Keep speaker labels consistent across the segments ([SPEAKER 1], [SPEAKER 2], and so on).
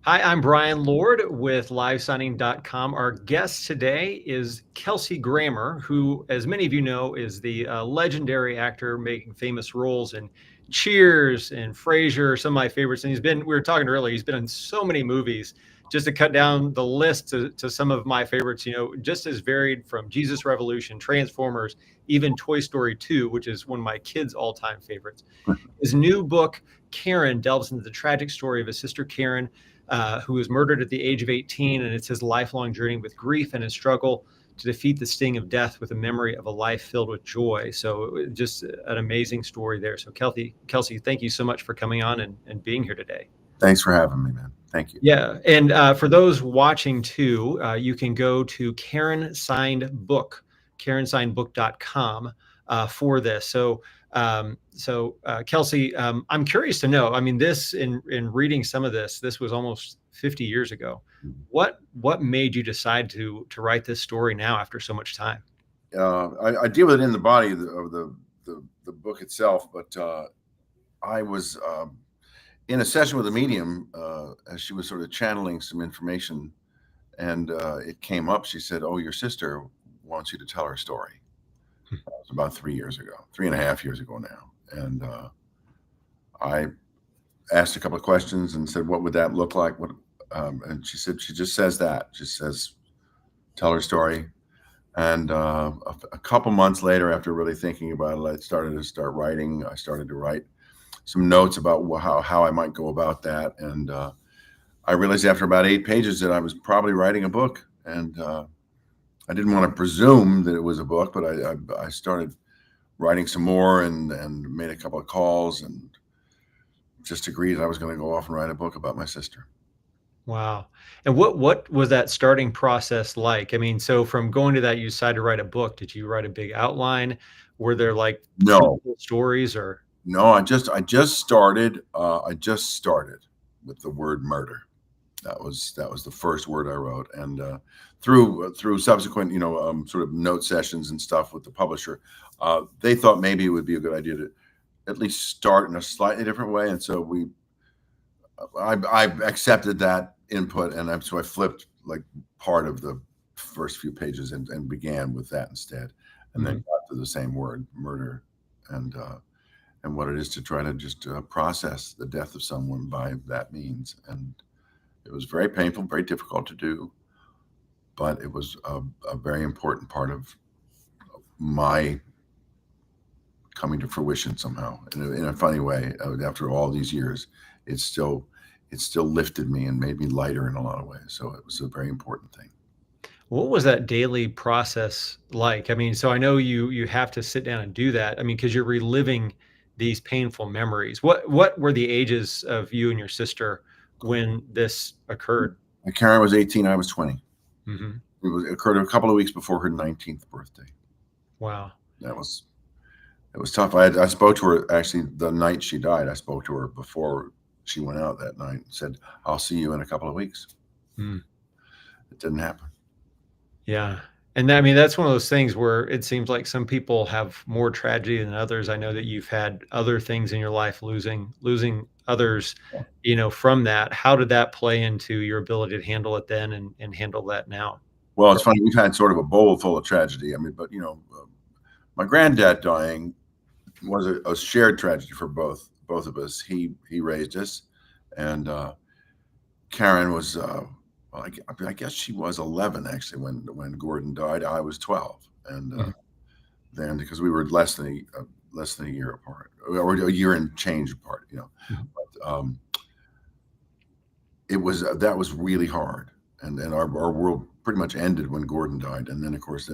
[SPEAKER 1] Hi, I'm Brian Lord with LiveSigning.com. Our guest today is Kelsey Grammer, who, as many of you know, is the legendary actor making famous roles in Cheers and Frasier, some of my favorites. And we were talking earlier, he's been in so many movies. Just to cut down the list to some of my favorites, just as varied from Jesus Revolution, Transformers, even Toy Story 2, which is one of my kids' all-time favorites. His new book, Karen, delves into the tragic story of his sister Karen, who was murdered at the age of 18, and it's his lifelong journey with grief and his struggle to defeat the sting of death with a memory of a life filled with joy. So just an amazing story there. So Kelsey, thank you so much for coming on and being here today.
[SPEAKER 2] Thanks for having me, man. Thank you.
[SPEAKER 1] Yeah. And for those watching too, you can go to KarenSignedBook.com for this. So Kelsey, I'm curious to know, I mean, this in reading some of this was almost 50 years ago. What made you decide to write this story now after so much time?
[SPEAKER 2] I deal with it in the body of the book itself, but I was in a session with a medium as she was sort of channeling some information, and it came up. She said, "Oh, your sister wants you to tell her story." That was about 3 years ago, 3.5 years ago now. And I asked a couple of questions and said, "What would that look like?" And she said, she just says that. She says, "Tell her story." And a couple months later, after really thinking about it, I started to write some notes about how I might go about that. And I realized after about 8 pages that I was probably writing a book. And I didn't want to presume that it was a book, but I started writing some more and made a couple of calls and just agreed I was going to go off and write a book about my sister.
[SPEAKER 1] Wow. And what was that starting process like? I mean, so from going to that, you decided to write a book. Did you write a big outline? Were there like
[SPEAKER 2] No
[SPEAKER 1] stories or?
[SPEAKER 2] No, I just started with the word murder. That was the first word I wrote. And through subsequent, sort of note sessions and stuff with the publisher, they thought maybe it would be a good idea to at least start in a slightly different way. And so I accepted that input, and so I flipped like part of the first few pages and began with that instead, and then got to the same word, murder, and what it is to try to just process the death of someone by that means. And it was very painful, very difficult to do, but it was a very important part of my coming to fruition somehow in a funny way. After all these years, it still lifted me and made me lighter in a lot of ways. So it was a very important thing.
[SPEAKER 1] What was that daily process like? I mean, so I know you have to sit down and do that. I mean, because you're reliving these painful memories. What were the ages of you and your sister when this occurred?
[SPEAKER 2] Karen was 18, I was 20.
[SPEAKER 1] Mm-hmm.
[SPEAKER 2] It occurred a couple of weeks before her 19th birthday.
[SPEAKER 1] Wow.
[SPEAKER 2] It was tough. I spoke to her actually the night she died. I spoke to her before she went out that night and said, "I'll see you in a couple of weeks." It didn't happen.
[SPEAKER 1] Yeah. And I mean, that's one of those things where it seems like some people have more tragedy than others. I know that you've had other things in your life, losing others, from that. How did that play into your ability to handle it then and handle that now?
[SPEAKER 2] Well, it's funny. We've had sort of a bowl full of tragedy. I mean, but my granddad dying was a shared tragedy for both of us. He raised us, and Karen was. I guess she was 11 actually when Gordon died. I was 12, and then because we were less than a year apart, or a year and change apart, But that was really hard, and our world pretty much ended when Gordon died, and then of course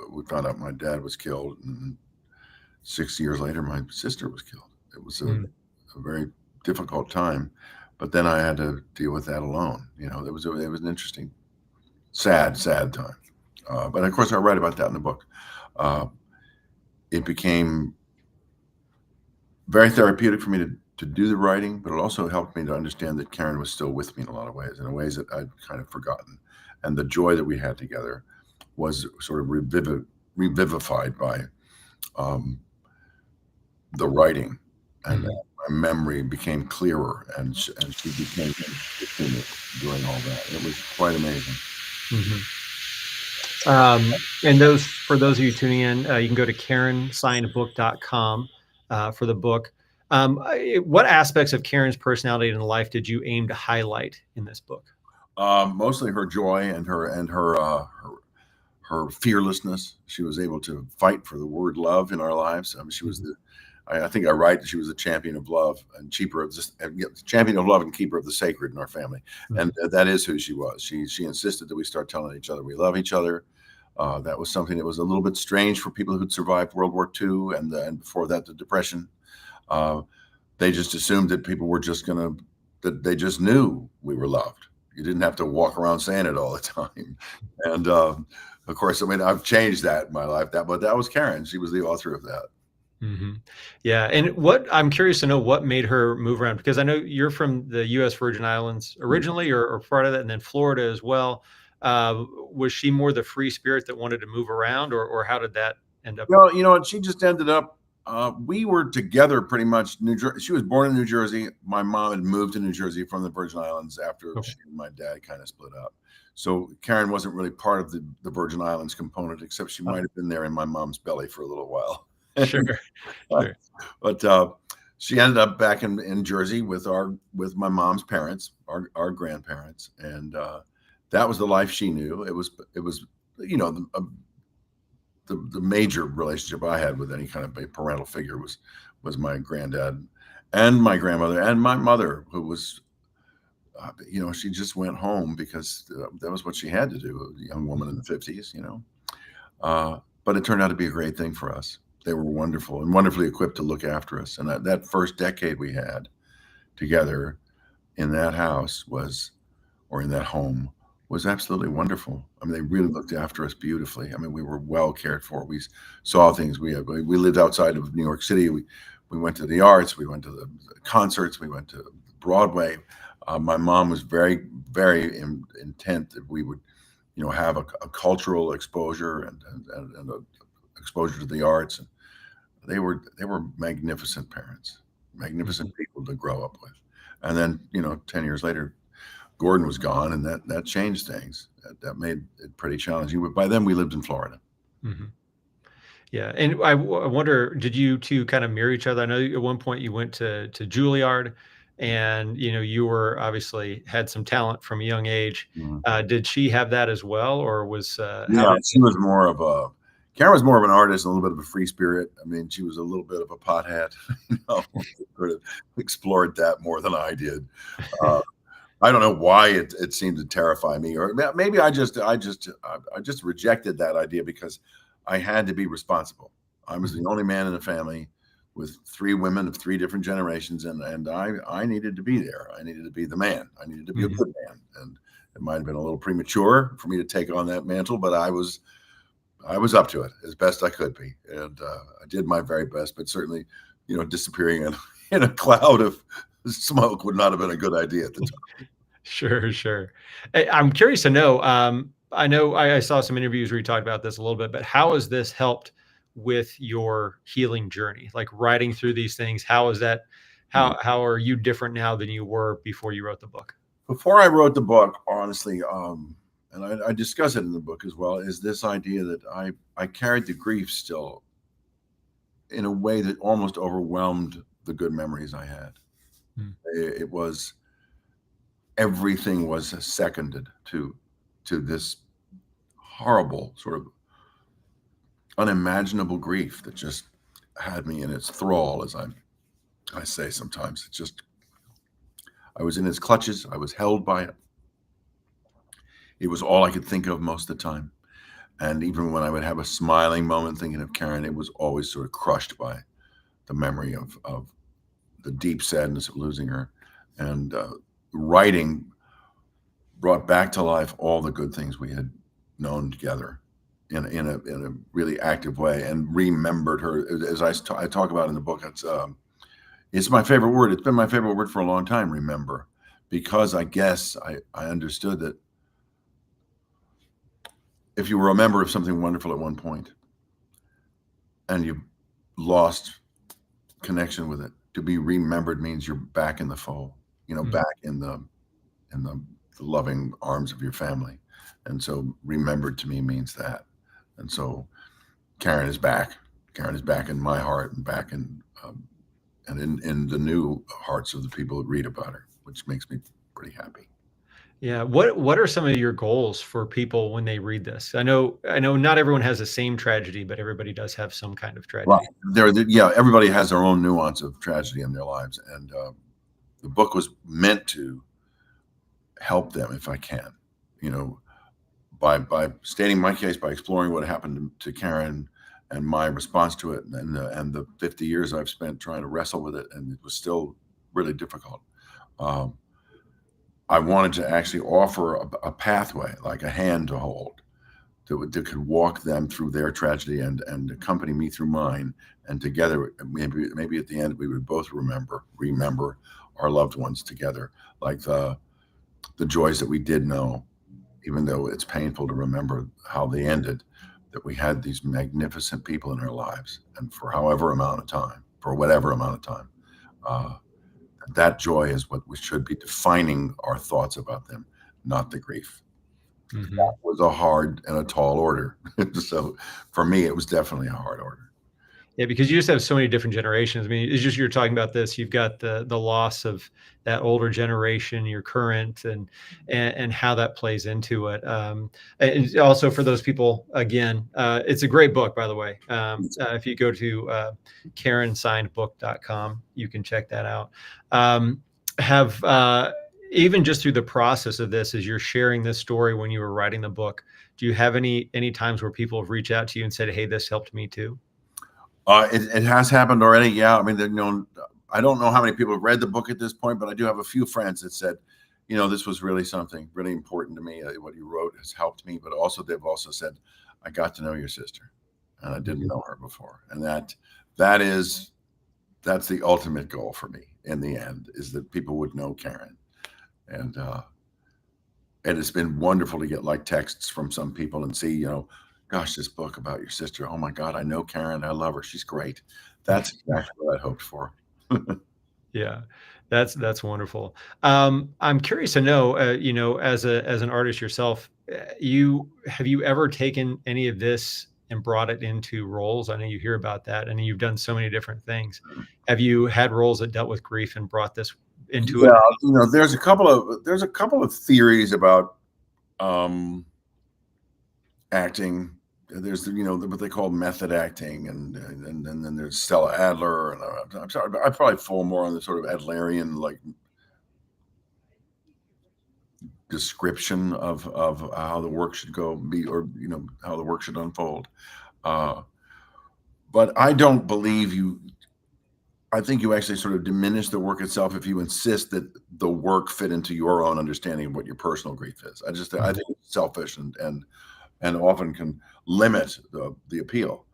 [SPEAKER 2] we found out my dad was killed, and 6 years later my sister was killed. It was a very difficult time. But then I had to deal with that alone. It was an interesting, sad time. But of course, I write about that in the book. It became very therapeutic for me to do the writing, but it also helped me to understand that Karen was still with me in a lot of ways, in ways that I'd kind of forgotten. And the joy that we had together was sort of revivified by the writing. And my memory became clearer, and she became consistent doing all that. It was quite amazing.
[SPEAKER 1] And those, for those of you tuning in, you can go to KarenSignedBook.com for the book. What aspects of Karen's personality and life did you aim to highlight in this book?
[SPEAKER 2] Mostly her joy and her fearlessness. She was able to fight for the word love in our lives. I mean, she was I think I write that she was a champion of love and champion of love and keeper of the sacred in our family. And that is who she was. She insisted that we start telling each other we love each other. That was something that was a little bit strange for people who'd survived World War II and before that, the Depression. They just assumed that people were just that they just knew we were loved. You didn't have to walk around saying it all the time. And of course, I mean, I've changed that in my life. But that was Karen. She was the author of that.
[SPEAKER 1] Yeah. And what I'm curious to know, what made her move around, because I know you're from the U.S. Virgin Islands originally, or part of that, and then Florida as well. Was she more the free spirit that wanted to move around, or how did that end up?
[SPEAKER 2] Well, you know, she just ended up, we were together pretty much. She was born in New Jersey. My mom had moved to New Jersey from the Virgin Islands after she and my dad kind of split up. So Karen wasn't really part of the Virgin Islands component, except she might have been there in my mom's belly for a little while.
[SPEAKER 1] Sure.
[SPEAKER 2] But she ended up back in Jersey with my mom's parents, our grandparents, and that was the life she knew. It was you know, the major relationship I had with any kind of a parental figure was my granddad and my grandmother and my mother, who was you know, she just went home because that was what she had to do, a young woman in the 50s, you know. But it turned out to be a great thing for us. They were wonderful and wonderfully equipped to look after us. And that first decade we had together in that house or in that home, was absolutely wonderful. I mean, they really looked after us beautifully. I mean, we were well cared for. We saw things. We lived outside of New York City. We went to the arts. We went to the concerts. We went to Broadway. My mom was very, very intent that we would, you know, have a cultural exposure and a exposure to the arts. And they were magnificent parents, magnificent people to grow up with. And then, you know, 10 years later, Gordon was gone, and that changed things. That made it pretty challenging. But by then we lived in Florida.
[SPEAKER 1] Yeah. And I wonder, did you two kind of mirror each other? I know at one point you went to Juilliard, and, you know, you were obviously had some talent from a young age. Did she have that as well, or was
[SPEAKER 2] yeah, she was more of Karen was more of an artist, a little bit of a free spirit. I mean, she was a little bit of a pothead, you know, sort of explored that more than I did. I don't know why it seemed to terrify me, or maybe I just rejected that idea because I had to be responsible. I was the only man in the family with 3 women of 3 different generations, and I needed to be there. I needed to be the man. I needed to be a good man, and it might have been a little premature for me to take on that mantle, but I was up to it as best I could be, and I did my very best. But certainly, you know, disappearing in a cloud of smoke would not have been a good idea at the time.
[SPEAKER 1] Sure. I'm curious to know. I know I saw some interviews where you talked about this a little bit, but how has this helped with your healing journey? Like writing through these things, how is that? How are you different now than you were before you wrote the book?
[SPEAKER 2] Before I wrote the book, honestly, and I discuss it in the book as well, is this idea that I carried the grief still in a way that almost overwhelmed the good memories I had. It was, everything was seconded to this horrible, sort of unimaginable grief that just had me in its thrall, as I say sometimes. It's just, I was in its clutches. I was held by it. It was all I could think of most of the time. And even when I would have a smiling moment thinking of Karen, it was always sort of crushed by the memory of the deep sadness of losing her. And writing brought back to life all the good things we had known together in a really active way, and remembered her. As I talk about in the book, it's my favorite word. It's been my favorite word for a long time, remember, because I guess I understood that if you were a member of something wonderful at one point and you lost connection with it, to be remembered means you're back in the fold, back in the loving arms of your family. And so remembered to me means that. And so Karen is back. Karen is back in my heart and back in and in the new hearts of the people that read about her, which makes me pretty happy.
[SPEAKER 1] Yeah. What are some of your goals for people when they read this? I know not everyone has the same tragedy, but everybody does have some kind of
[SPEAKER 2] Right.
[SPEAKER 1] tragedy.
[SPEAKER 2] Everybody has their own nuance of tragedy in their lives. And the book was meant to help them if I can, by stating my case, by exploring what happened to Karen and my response to it, and the 50 years I've spent trying to wrestle with it, and it was still really difficult. I wanted to actually offer a pathway, like a hand to hold, that could walk them through their tragedy and accompany me through mine, and together, maybe at the end we would both remember our loved ones together, like the joys that we did know, even though it's painful to remember how they ended, that we had these magnificent people in our lives, and for whatever amount of time, that joy is what we should be defining our thoughts about them, not the grief.
[SPEAKER 1] Mm-hmm.
[SPEAKER 2] That was a hard and a tall order. So for me, it was definitely a hard order.
[SPEAKER 1] Yeah, because you just have so many different generations. I mean, it's just, you're talking about this. You've got the loss of that older generation, your current, and how that plays into it. And also for those people, again, it's a great book, by the way. If you go to KarenSignedBook.com, you can check that out. Even just through the process of this, as you're sharing this story when you were writing the book, do you have any times where people have reached out to you and said, "Hey, this helped me too"?
[SPEAKER 2] It has happened already. Yeah. I mean, I don't know how many people have read the book at this point, but I do have a few friends that said, this was really something really important to me. What you wrote has helped me, but they've also said, I got to know your sister and I didn't know her before. And that's the ultimate goal for me in the end, is that people would know Karen. And it's been wonderful to get like texts from some people and see, gosh, this book about your sister. Oh my God, I know Karen. I love her. She's great. That's exactly what I hoped for.
[SPEAKER 1] Yeah, that's wonderful. I'm curious to know, as an artist yourself, have you ever taken any of this and brought it into roles? I know you hear about that, and you've done so many different things. Have you had roles that dealt with grief and brought this into it?
[SPEAKER 2] There's a couple of theories about acting. There's what they call method acting, and then there's Stella Adler, and I'm sorry, I probably fall more on the sort of Adlerian like description of how the work should be, or how the work should unfold. But I don't believe you. I think you actually sort of diminish the work itself if you insist that the work fit into your own understanding of what your personal grief is. I think it's selfish and often can limit the appeal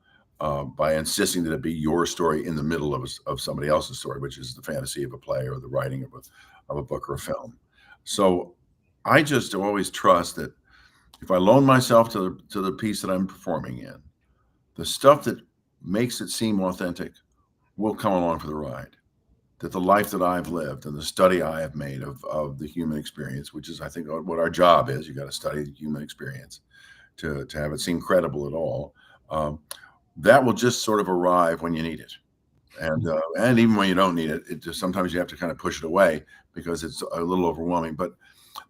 [SPEAKER 2] by insisting that it be your story in the middle of somebody else's story, which is the fantasy of a play or the writing of a book or a film. So I just always trust that if I loan myself to the piece that I'm performing in, the stuff that makes it seem authentic will come along for the ride. That the life that I've lived and the study I have made of the human experience, which is, I think, what our job is. You got to study the human experience to have it seem credible at all. That will just sort of arrive when you need it. And even when you don't need it, it just sometimes you have to kind of push it away because it's a little overwhelming. But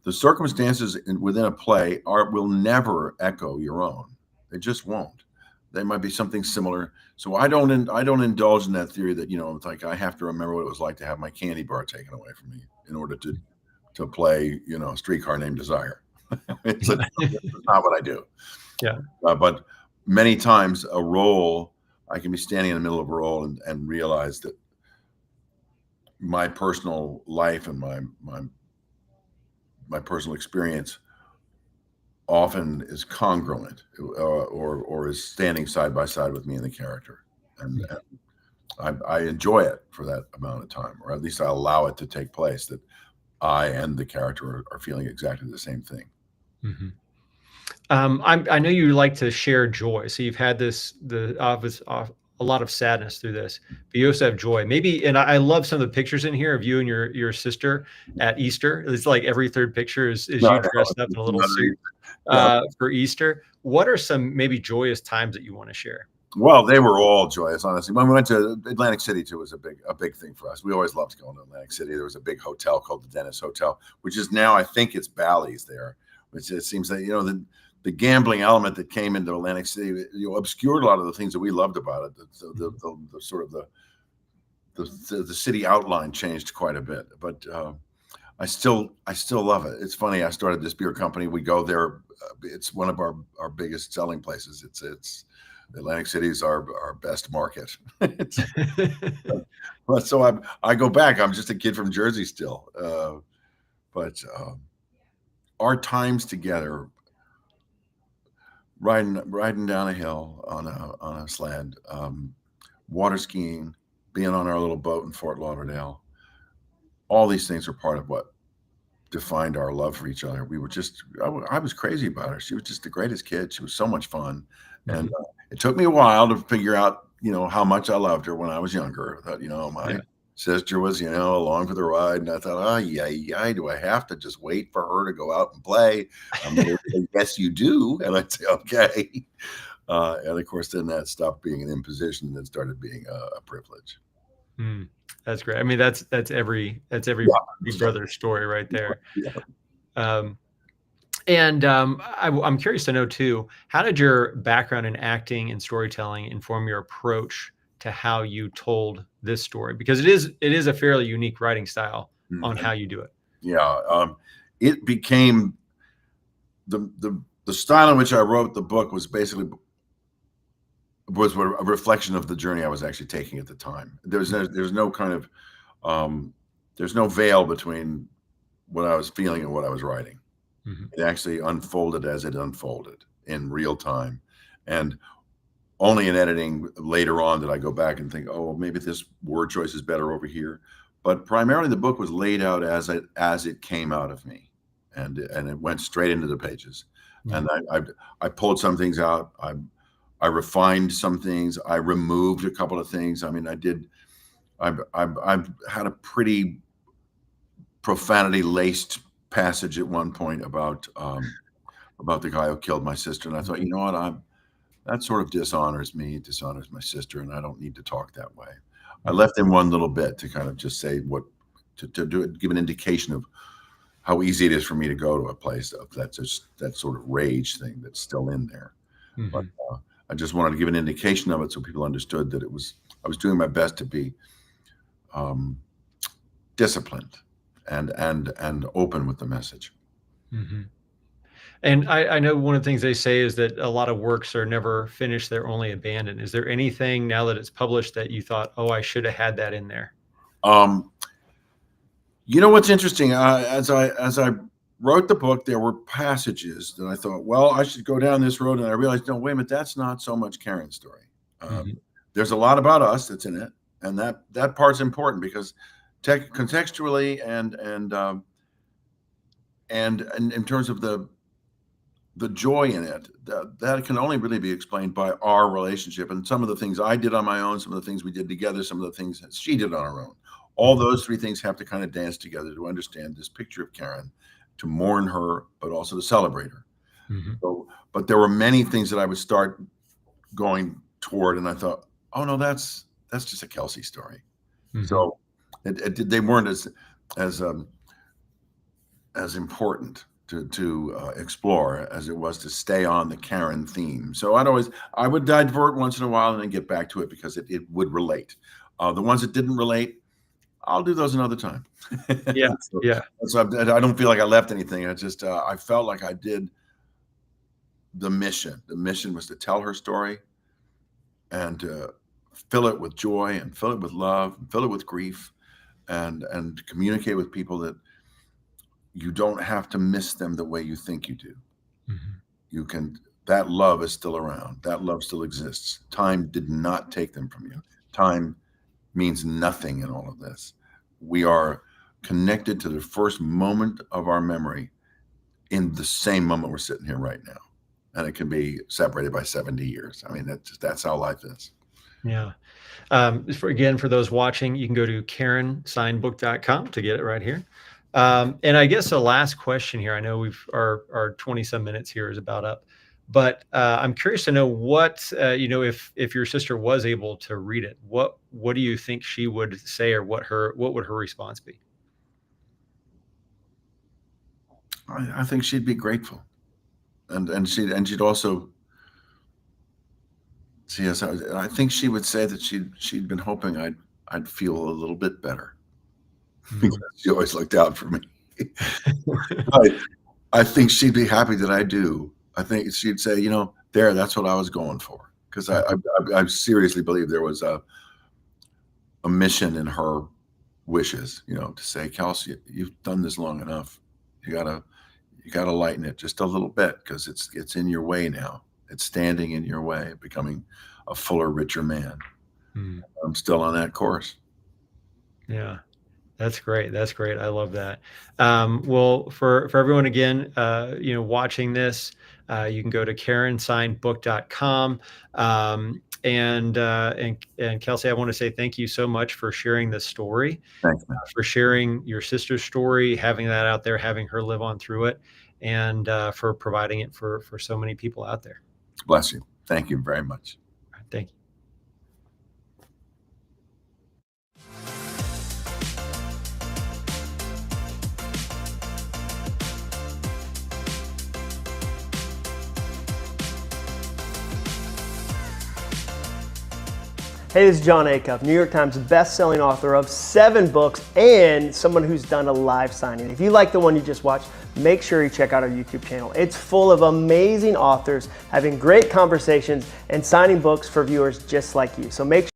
[SPEAKER 2] the circumstances within a play will never echo your own. They just won't. They might be something similar. So I don't indulge in that theory that it's like I have to remember what it was like to have my candy bar taken away from me in order to play a Streetcar Named Desire. It's not what I do.
[SPEAKER 1] Yeah.
[SPEAKER 2] But many times a role, I can be standing in the middle of a role and realize that my personal life and my personal experience often is congruent or is standing side by side with me and the character. And I enjoy it for that amount of time, or at least I allow it to take place, that I and the character are feeling exactly the same thing.
[SPEAKER 1] Mm-hmm. I know you like to share joy. So you've had the a lot of sadness through this, but you also have joy. Maybe, and I love some of the pictures in here of you and your sister at Easter. It's like every third picture is
[SPEAKER 2] No, I
[SPEAKER 1] you
[SPEAKER 2] know.
[SPEAKER 1] dressed up in a little suit
[SPEAKER 2] Yeah.
[SPEAKER 1] for Easter. What are some maybe joyous times that you want to share?
[SPEAKER 2] Well, they were all joyous, honestly. When we went to Atlantic City too, was a big thing for us. We always loved going to Atlantic City. There was a big hotel called the Dennis Hotel, which is now, I think it's Bally's there, which it seems that, the gambling element that came into Atlantic City, obscured a lot of the things that we loved about it. The sort of the city outline changed quite a bit, but I still love it. It's funny. I started this beer company. We go there. It's one of our biggest selling places. It's Atlantic City is our best market. But so I go back. I'm just a kid from Jersey still, but our times together, riding down a hill on a sled, water skiing, being on our little boat in Fort Lauderdale, all these things are part of what defined our love for each other. We were just, I was crazy about her. She was just the greatest kid. She was so much fun. And it took me a while to figure out, how much I loved her when I was younger. I thought, my sister was, along for the ride. And I thought, oh, yeah, do I have to just wait for her to go out and play? I'm going to say, yes, you do. And I'd say, okay. And of course, then that stopped being an imposition and started being a privilege.
[SPEAKER 1] That's great. I mean, that's every big brother story right there. Yeah. I'm curious to know too, how did your background in acting and storytelling inform your approach to how you told this story? Because it is a fairly unique writing style on how you do it.
[SPEAKER 2] Yeah. It became the style in which I wrote the book was a reflection of the journey I was actually taking at the time. There's no kind of there's no veil between what I was feeling and what I was writing. It actually unfolded as it unfolded in real time. And only in editing later on did I go back and think, oh, maybe this word choice is better over here. But primarily the book was laid out as it came out of me. And it went straight into the pages. And I pulled some things out. I refined some things. I removed a couple of things. I mean, I've had a pretty profanity-laced passage at one point about the guy who killed my sister, and I thought, you know what, that sort of dishonors me, dishonors my sister, and I don't need to talk that way. I left in one little bit to kind of just say give an indication of how easy it is for me to go to a place that's just that sort of rage thing that's still in there. But I just wanted to give an indication of it so people understood that I was doing my best to be disciplined and open with the message.
[SPEAKER 1] And I know one of the things they say is that a lot of works are never finished, they're only abandoned. Is there anything now that it's published that you thought, oh, I should have had that in there?
[SPEAKER 2] What's interesting, as I wrote the book, there were passages that I thought, well, I should go down this road, and I realized, no, wait a minute, that's not so much Karen's story. There's a lot about us that's in it, and that part's important because contextually and in terms of the joy in it, that can only really be explained by our relationship and some of the things I did on my own, some of the things we did together, some of the things that she did on her own. All those three things have to kind of dance together to understand this picture of Karen, to mourn her, but also to celebrate her. But there were many things that I would start going toward, and I thought, oh no, that's just a Kelsey story. So they weren't as important to explore as it was to stay on the Karen theme. So I would divert once in a while and then get back to it because it would relate. The ones that didn't relate, I'll do those another time. So I don't feel like I left anything. I just I felt like I did the mission. The mission was to tell her story and fill it with joy and fill it with love and fill it with grief and communicate with people that you don't have to miss them the way you think you do. You can, that love is still around. That love still exists. Time did not take them from you. Time means nothing in all of this. We are connected to the first moment of our memory in the same moment we're sitting here right now. And it can be separated by 70 years. I mean, that's how life is.
[SPEAKER 1] Yeah. For those watching, you can go to KarenSignBook.com to get it right here. And I guess the last question here, I know our 20 some minutes here is about up, but I'm curious to know what, if your sister was able to read it, what do you think she would say, or what would her response be?
[SPEAKER 2] I think she'd be grateful, and she'd also see us. I think she would say that she'd been hoping I'd feel a little bit better because she always looked out for me. I think she'd be happy that I do. I think she'd say, that's what I was going for, because I seriously believe there was a mission in her wishes, to say, Kelsey, you've done this long enough. You gotta lighten it just a little bit, because it's in your way now. It's standing in your way of becoming a fuller, richer man. I'm still on that course.
[SPEAKER 1] Yeah. That's great. That's great. I love that. Well, for everyone again, watching this, you can go to KarenSignBook.com. And Kelsey, I want to say thank you so much for sharing this story,
[SPEAKER 2] Thanks, man.
[SPEAKER 1] for sharing your sister's story, having that out there, having her live on through it, and for providing it for so many people out there.
[SPEAKER 2] Bless you. Thank you very much.
[SPEAKER 1] Thank you.
[SPEAKER 3] Hey, this is John Acuff, New York Times best-selling author of 7 books and someone who's done a live signing. If you like the one you just watched, make sure you check out our YouTube channel. It's full of amazing authors having great conversations and signing books for viewers just like you. So make